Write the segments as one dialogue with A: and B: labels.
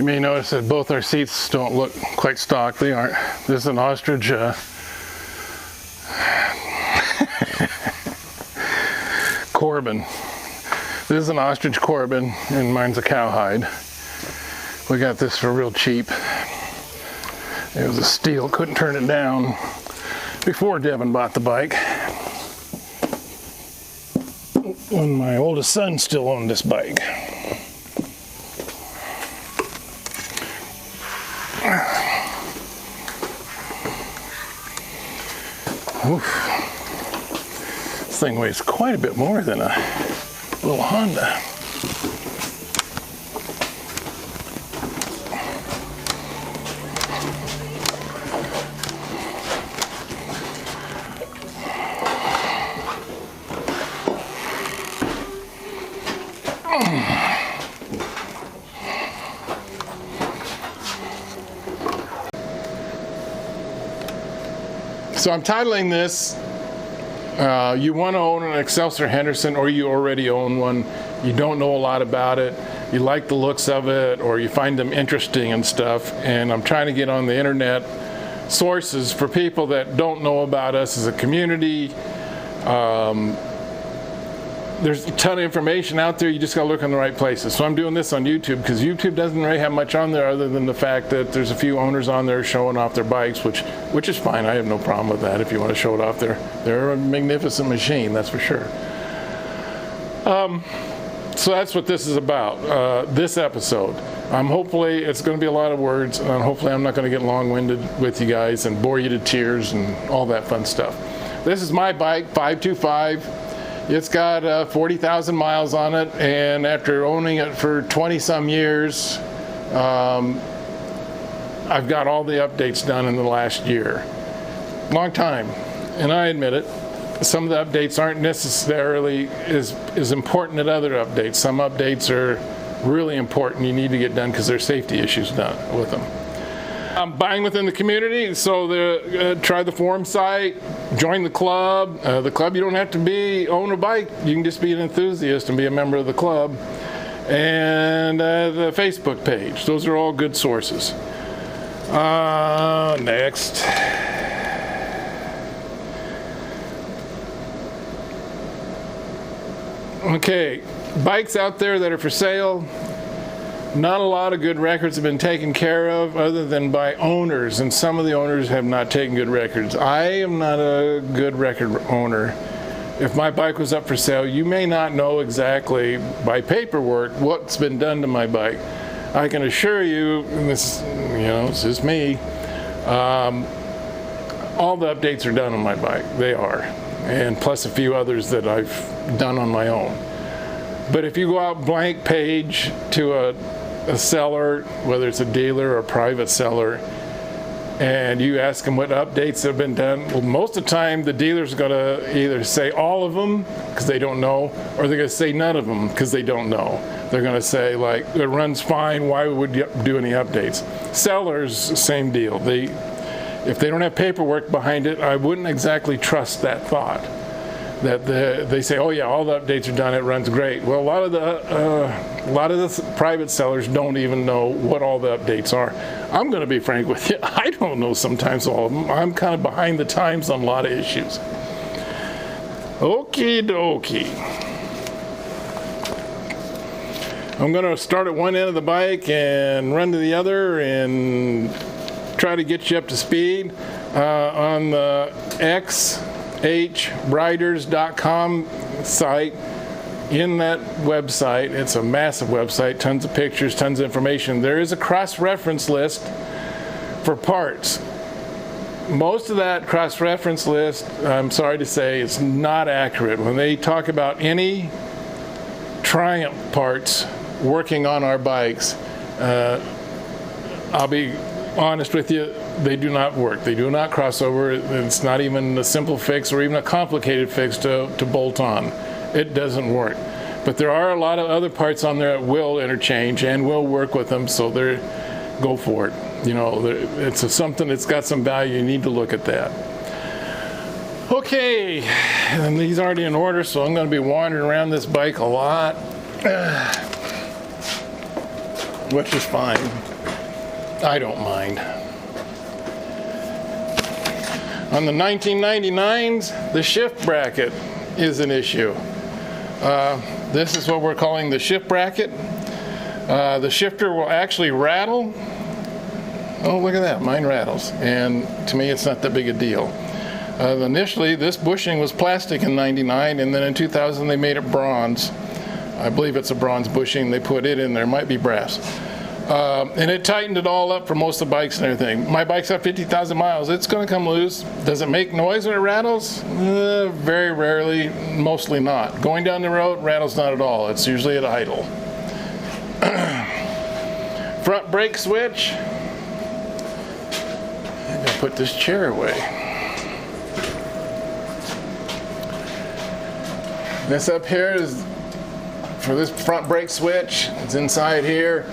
A: You may notice that both our seats don't look quite stock. They aren't. This is an ostrich Corbin. This is an ostrich Corbin, and mine's a cowhide. We got this for real cheap. It was a steal, couldn't turn it down before Devin bought the bike. When my oldest son still owned this bike. Oof. This thing weighs quite a bit more than a little Honda. So I'm titling this, you want to own an Excelsior Henderson, or you already own one, you don't know a lot about it, you like the looks of it, or you find them interesting and stuff, and I'm trying to get on the internet sources for people that don't know about us as a community. There's a ton of information out there, you just gotta look in the right places. So I'm doing this on YouTube because YouTube doesn't really have much on there other than the fact that there's a few owners on there showing off their bikes, which is fine. I have no problem with that if you want to show it off there. They're a magnificent machine, that's for sure. So that's what this is about, this episode. Hopefully it's going to be a lot of words, and hopefully I'm not going to get long-winded with you guys and bore you to tears and all that fun stuff. This is my bike, 525. It's got 40,000 miles on it, and after owning it for 20-some years, I've got all the updates done in the last year. Long time, and I admit it. Some of the updates aren't necessarily as important as other updates. Some updates are really important. You need to get done because there's safety issues done with them. I'm buying within the community, so try the forum site, join the club. The club, you don't have to own a bike. You can just be an enthusiast and be a member of the club. And the Facebook page. Those are all good sources. Next. Okay, bikes out there that are for sale. Not a lot of good records have been taken care of other than by owners, and some of the owners have not taken good records. I am not a good record owner. If my bike was up for sale, you may not know exactly by paperwork what's been done to my bike. I can assure you, and this is me, all the updates are done on my bike. They are, and plus a few others that I've done on my own. But if you go out blank page to a seller, whether it's a dealer or a private seller, and you ask them what updates have been done, well, most of the time the dealer's going to either say all of them because they don't know, or they're going to say none of them because they don't know. They're going to say, like, it runs fine, why would you do any updates? Sellers, same deal. If they don't have paperwork behind it, I wouldn't exactly trust that thought. That they say, oh yeah, all the updates are done, it runs great. Well, a lot of the private sellers don't even know what all the updates are. I'm going to be frank with you, I don't know sometimes all of them. I'm kind of behind the times on a lot of issues. Okie dokie. I'm going to start at one end of the bike and run to the other and try to get you up to speed on the hriders.com site. In that website, it's a massive website, tons of pictures, tons of information. There is a cross-reference list for parts. Most of that cross-reference list, I'm sorry to say, is not accurate. When they talk about any Triumph parts working on our bikes, I'll be honest with you, they do not work. They do not cross over. It's not even a simple fix or even a complicated fix to bolt on. It doesn't work. But there are a lot of other parts on there that will interchange and will work with them, so go for it. You know, it's something that's got some value. You need to look at that. Okay, and these aren't in order, so I'm going to be wandering around this bike a lot, which is fine. I don't mind. On the 1999s, the shift bracket is an issue. This is what we're calling the shift bracket. The shifter will actually rattle. Oh, look at that, mine rattles. And to me, it's not that big a deal. Initially, this bushing was plastic in '99, and then in 2000, they made it bronze. I believe it's a bronze bushing. They put it in there, might be brass. And it tightened it all up for most of the bikes and everything. My bike's at 50,000 miles. It's going to come loose. Does it make noise when it rattles? Very rarely, mostly not. Going down the road, rattles not at all. It's usually at idle. Front brake switch. I'm going to put this chair away. This up here is for this front brake switch. It's inside here.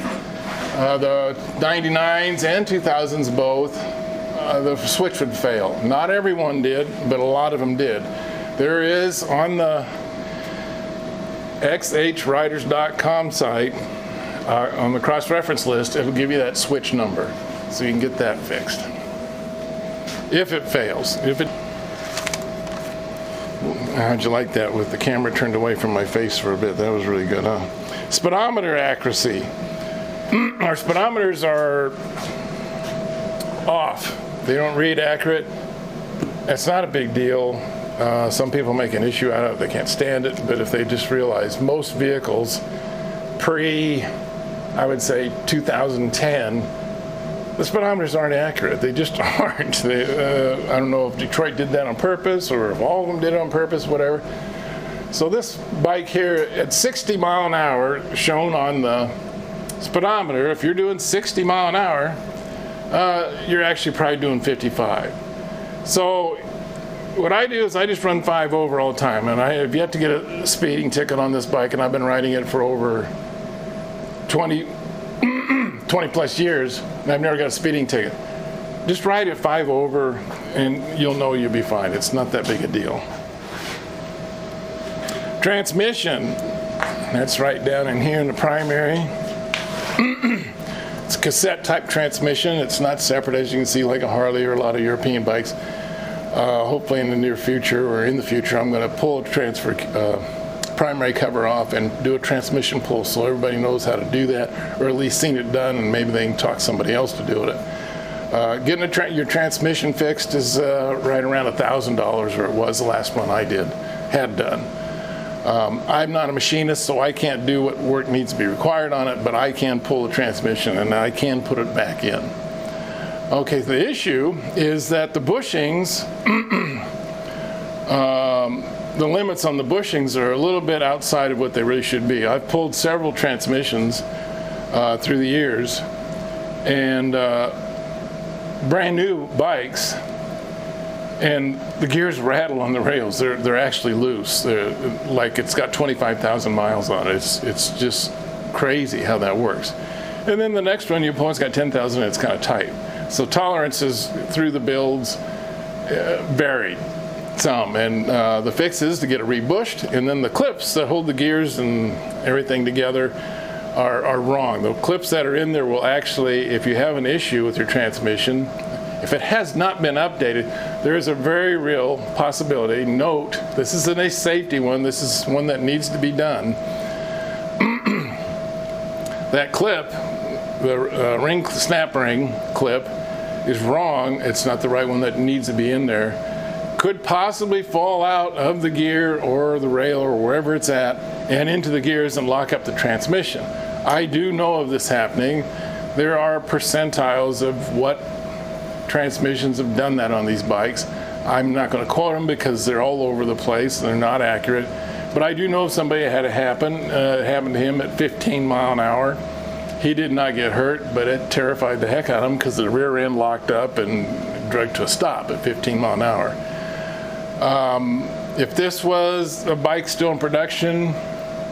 A: The 99s and 2000s both, the switch would fail. Not everyone did, but a lot of them did. There is on the xhriders.com site, on the cross-reference list, it will give you that switch number, so you can get that fixed. If it fails. How'd you like that with the camera turned away from my face for a bit? That was really good, huh? Speedometer accuracy. Our speedometers are off. They don't read accurate. It's not a big deal. Some people make an issue out of it. They can't stand it, but if they just realize most vehicles I would say 2010, the speedometers aren't accurate. They just aren't. I don't know if Detroit did that on purpose or if all of them did it on purpose, whatever. So this bike here at 60 mile an hour shown on the speedometer, if you're doing 60 mile an hour, you're actually probably doing 55. So what I do is I just run 5 over all the time, and I have yet to get a speeding ticket on this bike, and I've been riding it for over 20 plus years, and I've never got a speeding ticket. Just ride it 5 over, and you'll know you'll be fine. It's not that big a deal. Transmission, that's right down in here in the primary. It's a cassette type transmission. It's not separate, as you can see, like a Harley or a lot of European bikes. Hopefully in the near future or in the future, I'm going to pull a primary cover off and do a transmission pull so everybody knows how to do that, or at least seen it done, and maybe they can talk somebody else to do it. Getting your transmission fixed is right around $1,000, or it was the last one I had done. I'm not a machinist, so I can't do what work needs to be required on it, but I can pull the transmission and I can put it back in. Okay, the issue is that the bushings, the limits on the bushings are a little bit outside of what they really should be. I've pulled several transmissions through the years, and brand new bikes, and the gears rattle on the rails. They're actually loose. They're, like it's got 25,000 miles on it. It's just crazy how that works. And then the next one you pull, it's got 10,000 and it's kind of tight. So tolerances through the builds varied some, and the fix is to get it rebushed, and then the clips that hold the gears and everything together are wrong. The clips that are in there will actually, if you have an issue with your transmission, if it has not been updated, there is a very real possibility. Note, this isn't a safety one, this is one that needs to be done. That clip, the snap ring clip, is wrong. It's not the right one that needs to be in there. Could possibly fall out of the gear or the rail or wherever it's at and into the gears and lock up the transmission. I do know of this happening. There are percentiles of what transmissions have done that on these bikes. I'm not going to quote them because they're all over the place. They're not accurate. But I do know somebody had it happen. It happened to him at 15 mile an hour. He did not get hurt, but it terrified the heck out of him because the rear end locked up and dragged to a stop at 15 mile an hour. If this was a bike still in production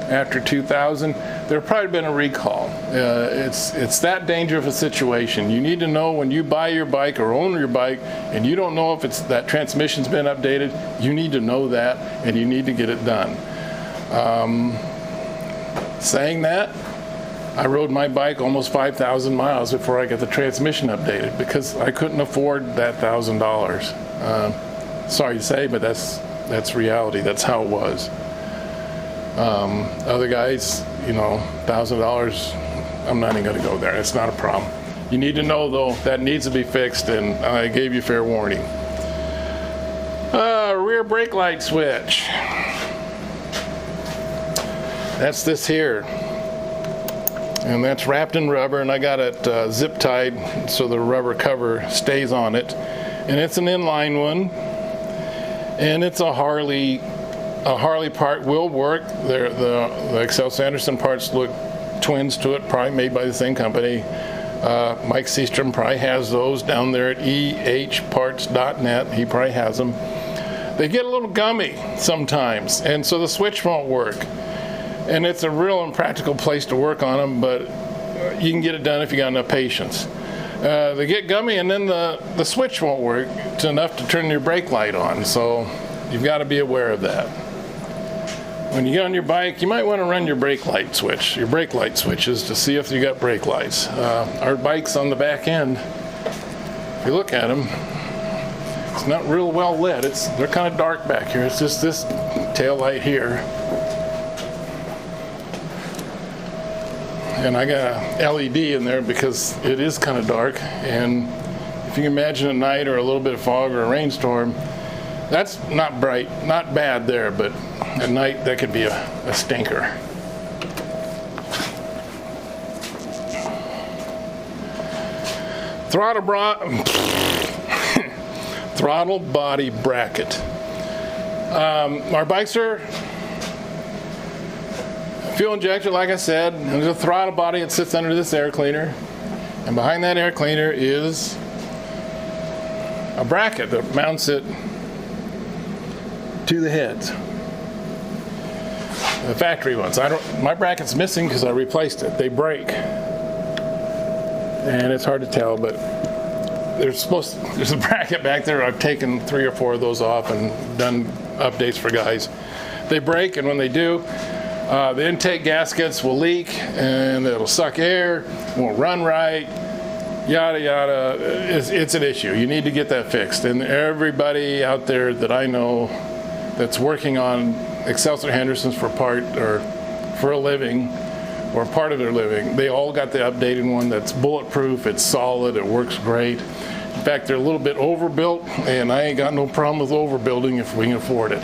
A: after 2000, there probably been a recall. It's that dangerous of a situation. You need to know when you buy your bike or own your bike and you don't know if that transmission's been updated, you need to know that and you need to get it done. Saying that, I rode my bike almost 5,000 miles before I got the transmission updated because I couldn't afford that $1,000. Sorry to say, but that's reality. That's how it was. Other guys, you know, $1,000, I'm not even going to go there. It's not a problem. You need to know, though, that needs to be fixed, and I gave you fair warning. Rear brake light switch. That's this here. And that's wrapped in rubber, and I got it zip tied so the rubber cover stays on it. And it's an inline one, and it's a Harley part. Will work. The Excelsior Henderson parts look twins to it, probably made by the same company. Mike Seastrom probably has those down there at ehparts.net. He probably has them. They get a little gummy sometimes, and so the switch won't work. And it's a real impractical place to work on them, but you can get it done if you got enough patience. They get gummy, and then the switch won't work. It's enough to turn your brake light on, so you've got to be aware of that. When you get on your bike, you might want to run your brake light switches to see if you got brake lights. Our bike's on the back end. If you look at them, it's not real well lit. They're kind of dark back here. It's just this tail light here. And I got a LED in there because it is kind of dark, and if you can imagine at night or a little bit of fog or a rainstorm, that's not bright, not bad there, but at night that could be a stinker. Throttle body bracket. Our bikes are fuel injector, like I said, and there's a throttle body that sits under this air cleaner, and behind that air cleaner is a bracket that mounts it to the heads. The factory ones. My bracket's missing because I replaced it. They break, and it's hard to tell, but there's a bracket back there. I've taken 3 or 4 of those off and done updates for guys. They break, and when they do, the intake gaskets will leak, and it'll suck air, won't run right, yada yada. It's an issue. You need to get that fixed. And everybody out there that I know that's working on Excelsior Hendersons for a living, or part of their living, they all got the updated one that's bulletproof. It's solid. It works great. In fact, they're a little bit overbuilt, and I ain't got no problem with overbuilding if we can afford it.